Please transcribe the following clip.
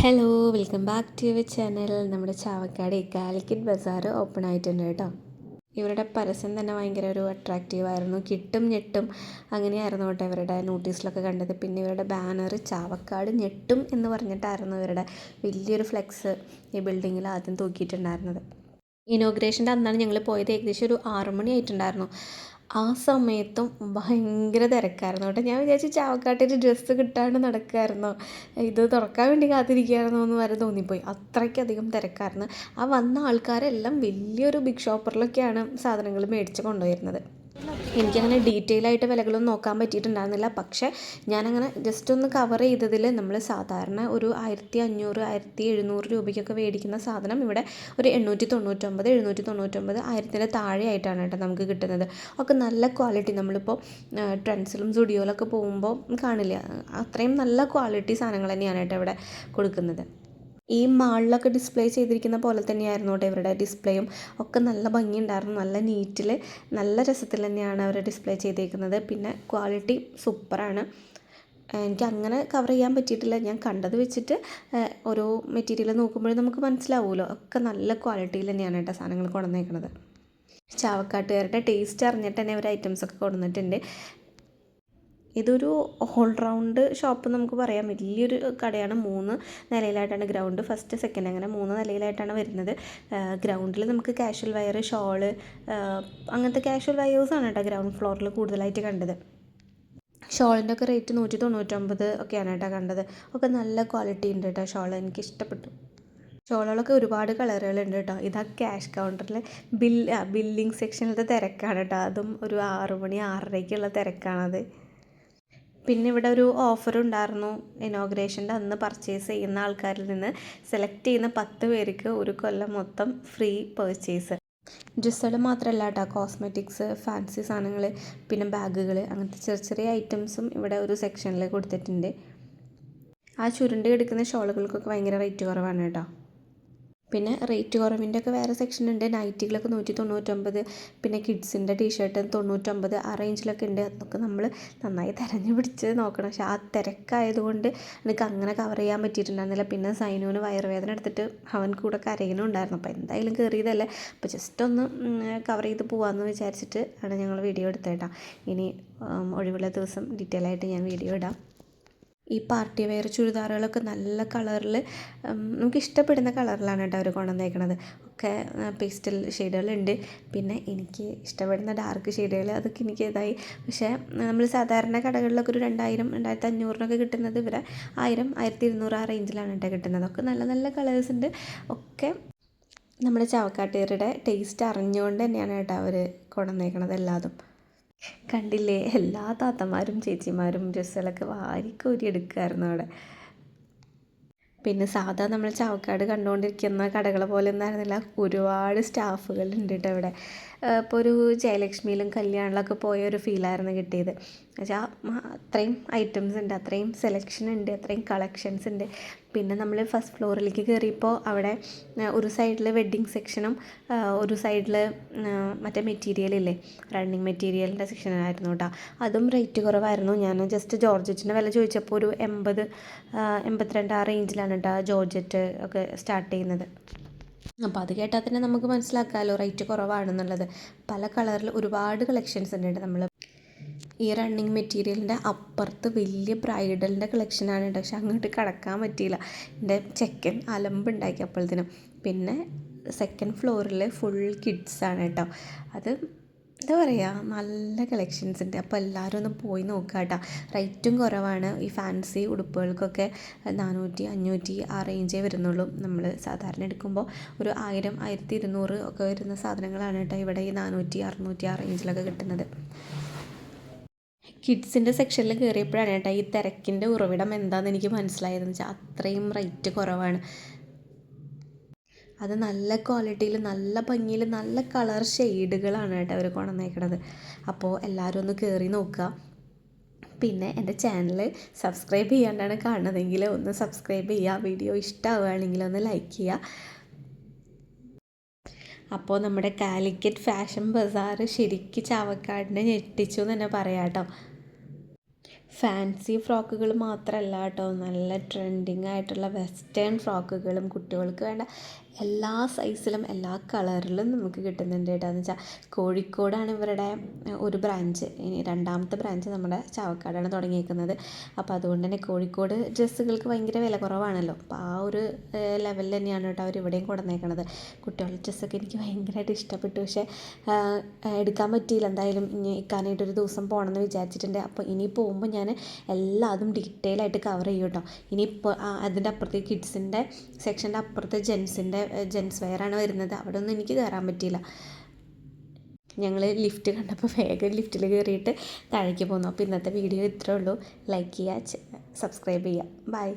Hello, welcome back to your channel. നമ്മുടെ Chavakkad Calicut Bazar open ആയിട്ടുണ്ട് കേട്ടോ. ഇവരുടെ പരസ്യം തന്നെ ഭയങ്കര ഒരു അട്രാക്റ്റീവായിരുന്നു. കിട്ടും ഞെട്ടും അങ്ങനെയായിരുന്നു കേട്ടോ ഇവരുടെ നോട്ടീസിലൊക്കെ കണ്ടത്. പിന്നെ ഇവരുടെ ബാനർ ചാവക്കാട് ഞെട്ടും എന്ന് പറഞ്ഞിട്ടായിരുന്നു ഇവരുടെ വലിയൊരു ഫ്ലെക്സ് ഈ ബിൽഡിങ്ങിൽ ആദ്യം തൂക്കിയിട്ടുണ്ടായിരുന്നത്. ഇനോഗ്രേഷൻ്റെ അന്നാണ് ഞങ്ങൾ പോയത്. ഏകദേശം ഒരു 6 മണി ആയിട്ടുണ്ടായിരുന്നു. ആ സമയത്തും ഭയങ്കര തിരക്കായിരുന്നു കേട്ടോ. ഞാൻ വിചാരിച്ചു ചാവക്കാട്ടൊരു ഡ്രസ്സ് കിട്ടാണ്ട് നടക്കുമായിരുന്നോ, ഇത് തുറക്കാൻ വേണ്ടി കാത്തിരിക്കുകയായിരുന്നോ എന്ന് വരെ തോന്നിപ്പോയി. അത്രയ്ക്കധികം തിരക്കായിരുന്നു. ആ വന്ന ആൾക്കാരെല്ലാം വലിയൊരു ബിഗ് ഷോപ്പറിലൊക്കെയാണ് സാധനങ്ങൾ മേടിച്ച് കൊണ്ടുപോയിരുന്നത്. എനിക്കങ്ങനെ ഡീറ്റെയിൽ ആയിട്ട് വിലകളൊന്നും നോക്കാൻ പറ്റിയിട്ടുണ്ടായിരുന്നില്ല. പക്ഷേ ഞാനങ്ങനെ ജസ്റ്റ് ഒന്ന് കവർ ചെയ്തതിൽ നമ്മൾ സാധാരണ ഒരു 1500 1700 രൂപയ്ക്കൊക്കെ മേടിക്കുന്ന സാധനം ഇവിടെ ഒരു 899 799 1000 താഴെയായിട്ടാണ് കേട്ടോ നമുക്ക് കിട്ടുന്നത്. ഒക്കെ നല്ല ക്വാളിറ്റി. നമ്മളിപ്പോൾ ട്രെൻഡ്സിലും സ്റ്റുഡിയോയിലൊക്കെ പോകുമ്പോൾ കാണില്ല, അത്രയും നല്ല ക്വാളിറ്റി സാധനങ്ങൾ തന്നെയാണ് കേട്ടോ ഇവിടെ കൊടുക്കുന്നത്. ഈ മാളിലൊക്കെ ഡിസ്പ്ലേ ചെയ്തിരിക്കുന്ന പോലെ തന്നെയായിരുന്നു കേട്ടോ ഇവരുടെ ഡിസ്പ്ലേയും ഒക്കെ. നല്ല ഭംഗിയുണ്ടായിരുന്നു, നല്ല നീറ്റിൽ നല്ല രസത്തിൽ തന്നെയാണ് അവർ ഡിസ്പ്ലേ ചെയ്തേക്കുന്നത്. പിന്നെ ക്വാളിറ്റി സൂപ്പറാണ്. എനിക്ക് അങ്ങനെ കവർ ചെയ്യാൻ പറ്റിയിട്ടില്ല. ഞാൻ കണ്ടത് വെച്ചിട്ട് ഓരോ മെറ്റീരിയൽ നോക്കുമ്പോഴും നമുക്ക് മനസ്സിലാവുമല്ലോ, ഒക്കെ നല്ല ക്വാളിറ്റിയിൽ തന്നെയാണ് കേട്ടോ സാധനങ്ങൾ കൊണ്ടുവന്നേക്കുന്നത്. ചാവക്കാട്ടുകാരുടെ ടേസ്റ്റ് അറിഞ്ഞിട്ട് തന്നെ ഒരു ഐറ്റംസൊക്കെ കൊണ്ടുവന്നിട്ടുണ്ട്. ഇതൊരു ഓൾറൗണ്ട് ഷോപ്പ് നമുക്ക് പറയാം. വലിയൊരു കടയാണ്. 3 നിലയിലായിട്ടാണ് ഗ്രൗണ്ട്, ഫസ്റ്റ്, സെക്കൻഡ് അങ്ങനെ 3 നിലയിലായിട്ടാണ് വരുന്നത്. ഗ്രൗണ്ടിൽ നമുക്ക് കാഷ്വൽ വെയർ, ഷോള്, അങ്ങനത്തെ കാഷ്വൽ വെയേഴ്സാണ് കേട്ടോ ഗ്രൗണ്ട് ഫ്ലോറിൽ കൂടുതലായിട്ട് കണ്ടത്. ഷോളിൻ്റെ ഒക്കെ റേറ്റ് 199 ഒക്കെയാണ് കേട്ടോ കണ്ടത്. ഒക്കെ നല്ല ക്വാളിറ്റി ഉണ്ട് കേട്ടോ ഷോൾ, എനിക്ക് ഇഷ്ടപ്പെട്ടു. ഷോളുകളൊക്കെ ഒരുപാട് കളറുകളുണ്ട് കേട്ടോ. ഇതാ ക്യാഷ് കൗണ്ടറിൽ ബില്ലിംഗ് സെക്ഷനിലത്തെ തിരക്കാണ് കേട്ടോ. അതും ഒരു 6 മണി 6:30ക്കുള്ള തിരക്കാണത്. പിന്നെ ഇവിടെ ഒരു ഓഫർ ഉണ്ടായിരുന്നു. ഇനോഗ്രേഷൻ്റെ അന്ന് പർച്ചേസ് ചെയ്യുന്ന ആൾക്കാരിൽ നിന്ന് സെലക്ട് ചെയ്യുന്ന 10 പേർക്ക് ഒരു കൊല്ലം മൊത്തം ഫ്രീ പർച്ചേസ്. ഡ്രസ്സുകൾ മാത്രമല്ല കേട്ടോ, കോസ്മെറ്റിക്സ്, ഫാൻസി സാധനങ്ങൾ, പിന്നെ ബാഗുകൾ, അങ്ങനത്തെ ചെറിയ ചെറിയ ഐറ്റംസും ഇവിടെ ഒരു സെക്ഷനിൽ കൊടുത്തിട്ടുണ്ട്. ആ ചുരുണ്ട് കിടക്കുന്ന ഷോളുകൾക്കൊക്കെ ഭയങ്കര റേറ്റ് കുറവാണ് കേട്ടോ. പിന്നെ റേറ്റ് കുറവിൻ്റെ ഒക്കെ വേറെ സെക്ഷൻ ഉണ്ട്. നൈറ്റികളൊക്കെ 199, പിന്നെ കിഡ്സിൻ്റെ ടീഷർട്ട് 99, ആ റേഞ്ചിലൊക്കെ ഉണ്ട്. അതൊക്കെ നമ്മൾ നന്നായി തിരഞ്ഞു പിടിച്ച് നോക്കണം. പക്ഷേ ആ തിരക്കായതുകൊണ്ട് എനിക്ക് അങ്ങനെ കവർ ചെയ്യാൻ പറ്റിയിട്ടുണ്ടായിരുന്നില്ല. പിന്നെ സൈനുവിന് വയറുവേദന എടുത്തിട്ട് അവൻ കൂടെ കരയുന്നുണ്ടായിരുന്നു. അപ്പോൾ എന്തായാലും കയറിയതല്ലേ, അപ്പോൾ ജസ്റ്റ് ഒന്ന് കവർ ചെയ്ത് പോകാമെന്ന് വിചാരിച്ചിട്ട് ആണ് ഞങ്ങൾ വീഡിയോ എടുത്തേട്ടാ. ഇനി ഒഴിവുള്ള ദിവസം ഡീറ്റെയിൽ ആയിട്ട് ഞാൻ വീഡിയോ ഇടാം. ഈ പാർട്ടി വെയർ ചുരിദാറുകളൊക്കെ നല്ല കളറിൽ നമുക്ക് ഇഷ്ടപ്പെടുന്ന കളറിലാണ് കേട്ടോ അവർ കൊണ്ടുവന്നേക്കണത്. ഒക്കെ പേസ്റ്റൽ ഷെയ്ഡുകളുണ്ട്. പിന്നെ എനിക്ക് ഇഷ്ടപ്പെടുന്ന ഡാർക്ക് ഷെയ്ഡുകൾ അതൊക്കെ എനിക്ക് ഇതായി. പക്ഷേ നമ്മൾ സാധാരണ കടകളിലൊക്കെ ഒരു 2000 2500 കിട്ടുന്നത് ഇവിടെ 1000 1200 ആ റേഞ്ചിലാണ് കേട്ടോ കിട്ടുന്നത്. ഒക്കെ നല്ല നല്ല കളേഴ്സ് ഉണ്ട്. ഒക്കെ നമ്മുടെ ചാവക്കാട്ടുകാരുടെ ടേസ്റ്റ് അറിഞ്ഞുകൊണ്ട് തന്നെയാണ് കേട്ടോ അവർ കൊണ്ടുവന്നേക്കണത് എല്ലാതും. കണ്ടില്ലേ, എല്ലാ താത്തമാരും ചേച്ചിമാരും ഡ്രസ്സുകളൊക്കെ വാരിക്കോരി എടുക്കുമായിരുന്നു അവിടെ. പിന്നെ സാധാ നമ്മൾ ചാവക്കാട് കണ്ടുകൊണ്ടിരിക്കുന്ന കടകളെ പോലെ ഒന്നും ആയിരുന്നില്ല. ഒരുപാട് സ്റ്റാഫുകളുണ്ട് കേട്ടോ ഇവിടെ. ഇപ്പോൾ ഒരു ജയലക്ഷ്മിയിലും കല്യാണിലൊക്കെ പോയ ഒരു ഫീലായിരുന്നു കിട്ടിയത്. എന്നുവെച്ചാൽ അത്രയും ഐറ്റംസ് ഉണ്ട്, അത്രയും സെലക്ഷൻ ഉണ്ട്, അത്രയും കളക്ഷൻസ് ഉണ്ട്. പിന്നെ നമ്മൾ ഫസ്റ്റ് ഫ്ലോറിലേക്ക് കയറിയപ്പോൾ അവിടെ ഒരു സൈഡിൽ വെഡ്ഡിങ് സെക്ഷനും ഒരു സൈഡിൽ മറ്റേ മെറ്റീരിയലില്ലേ, റണ്ണിങ് മെറ്റീരിയലിൻ്റെ സെക്ഷനായിരുന്നു കേട്ടോ. അതും റേറ്റ് കുറവായിരുന്നു. ഞാൻ ജസ്റ്റ് ജോർജറ്റിൻ്റെ വില ചോദിച്ചപ്പോൾ ഒരു 80 82 ആ റേഞ്ചിലാണ് കേട്ടോ ജോർജറ്റ് ഒക്കെ സ്റ്റാർട്ട് ചെയ്യുന്നത്. അപ്പോൾ അത് കേട്ടാൽ തന്നെ നമുക്ക് മനസ്സിലാക്കാമല്ലോ റേറ്റ് കുറവാണെന്നുള്ളത്. പല കളറിൽ ഒരുപാട് കളക്ഷൻസ് ഉണ്ട് കേട്ടോ. നമ്മൾ ഈ റണ്ണിങ് മെറ്റീരിയലിൻ്റെ അപ്പുറത്ത് വലിയ ബ്രൈഡലിൻ്റെ കളക്ഷനാണ് കേട്ടോ. പക്ഷെ അങ്ങോട്ട് കടക്കാൻ പറ്റിയില്ല, എൻ്റെ ചെക്കൻ അലമ്പുണ്ടാക്കി അപ്പോഴത്തേനും. പിന്നെ സെക്കൻഡ് ഫ്ലോറിൽ ഫുൾ കിഡ്സാണ് കേട്ടോ. അത് എന്താ പറയുക, നല്ല കളക്ഷൻസ് ഉണ്ട്. അപ്പോൾ എല്ലാവരും ഒന്ന് പോയി നോക്കുക കേട്ടോ. റേറ്റും കുറവാണ്. ഈ ഫാൻസി ഉടുപ്പുകൾക്കൊക്കെ 400 500 ആ റേഞ്ചേ വരുന്നുള്ളൂ. നമ്മൾ സാധാരണ എടുക്കുമ്പോൾ ഒരു 1000 1200 ഒക്കെ വരുന്ന സാധനങ്ങളാണ് കേട്ടോ ഇവിടെ ഈ 400 600 ആ റേഞ്ചിലൊക്കെ കിട്ടുന്നത്. കിഡ്സിൻ്റെ സെക്ഷനിൽ കയറിയപ്പോഴാണ് കേട്ടോ ഈ തിരക്കിൻ്റെ ഉറവിടം എന്താണെന്ന് എനിക്ക് മനസ്സിലായതെന്ന് വെച്ചാൽ അത്രയും റേറ്റ് കുറവാണ്. അത് നല്ല ക്വാളിറ്റിയിൽ, നല്ല ഭംഗിയിൽ, നല്ല കളർ ഷെയ്ഡുകളാണ് കേട്ടോ അവർ കൊണ്ടുവന്നേക്കണത്. അപ്പോൾ എല്ലാവരും ഒന്ന് കയറി നോക്കുക. പിന്നെ എൻ്റെ ചാനൽ സബ്സ്ക്രൈബ് ചെയ്യാണ്ടാണ് കാണുന്നതെങ്കിൽ ഒന്ന് സബ്സ്ക്രൈബ് ചെയ്യുക. വീഡിയോ ഇഷ്ടമാവുകയാണെങ്കിൽ ഒന്ന് ലൈക്ക് ചെയ്യുക. അപ്പോൾ നമ്മുടെ കാലിക്കറ്റ് ഫാഷൻ ബസാർ ശരിക്കും ചാവക്കാടിനെ ഞെട്ടിച്ചു എന്ന് തന്നെ പറയാം കേട്ടോ. ഫാൻസി ഫ്രോക്കുകൾ മാത്രമല്ല കേട്ടോ, നല്ല ട്രെൻഡിങ് ആയിട്ടുള്ള വെസ്റ്റേൺ ഫ്രോക്കുകളും കുട്ടികൾക്ക് വേണ്ട എല്ലാ സൈസിലും എല്ലാ കളറിലും നമുക്ക് കിട്ടുന്നുണ്ട് കേട്ടോ. എന്ന് വെച്ചാൽ കോഴിക്കോടാണ് ഇവരുടെ ഒരു ബ്രാഞ്ച്. ഇനി രണ്ടാമത്തെ ബ്രാഞ്ച് നമ്മുടെ ചാവക്കാടാണ് തുടങ്ങിയിരിക്കുന്നത്. അപ്പോൾ അതുകൊണ്ട് തന്നെ കോഴിക്കോട് ഡ്രസ്സുകൾക്ക് ഭയങ്കര വില കുറവാണല്ലോ. അപ്പോൾ ആ ഒരു ലെവലിൽ തന്നെയാണ് കേട്ടോ അവർ ഇവിടെയും കൊണ്ടുവന്നേക്കണത്. കുട്ടികളുടെ ഡ്രസ്സൊക്കെ എനിക്ക് ഭയങ്കരമായിട്ട് ഇഷ്ടപ്പെട്ടു. പക്ഷേ എടുക്കാൻ പറ്റിയില്ല. എന്തായാലും ഇനി ഇക്കാനായിട്ടൊരു ദിവസം പോകണമെന്ന് വിചാരിച്ചിട്ടുണ്ട്. അപ്പോൾ ഇനി പോകുമ്പോൾ ഞാൻ എല്ലാതും ഡീറ്റെയിൽ ആയിട്ട് കവർ ചെയ്യും കേട്ടോ. ഇനിയിപ്പോൾ അതിൻ്റെ അപ്പുറത്ത് കിഡ്സിൻ്റെ സെക്ഷൻ്റെ അപ്പുറത്ത് ജെൻസ് വെയറാണ് വരുന്നത്. അവിടെ ഒന്നും എനിക്ക് കയറാൻ പറ്റിയില്ല. ഞങ്ങൾ ലിഫ്റ്റ് കണ്ടപ്പോൾ വേഗം ലിഫ്റ്റിൽ കയറിയിട്ട് താഴേക്ക് പോന്നു. അപ്പോൾ ഇന്നത്തെ വീഡിയോ ഇത്രേ ഉള്ളൂ. ലൈക്ക് ചെയ്യുക, സബ്സ്ക്രൈബ് ചെയ്യുക. ബൈ.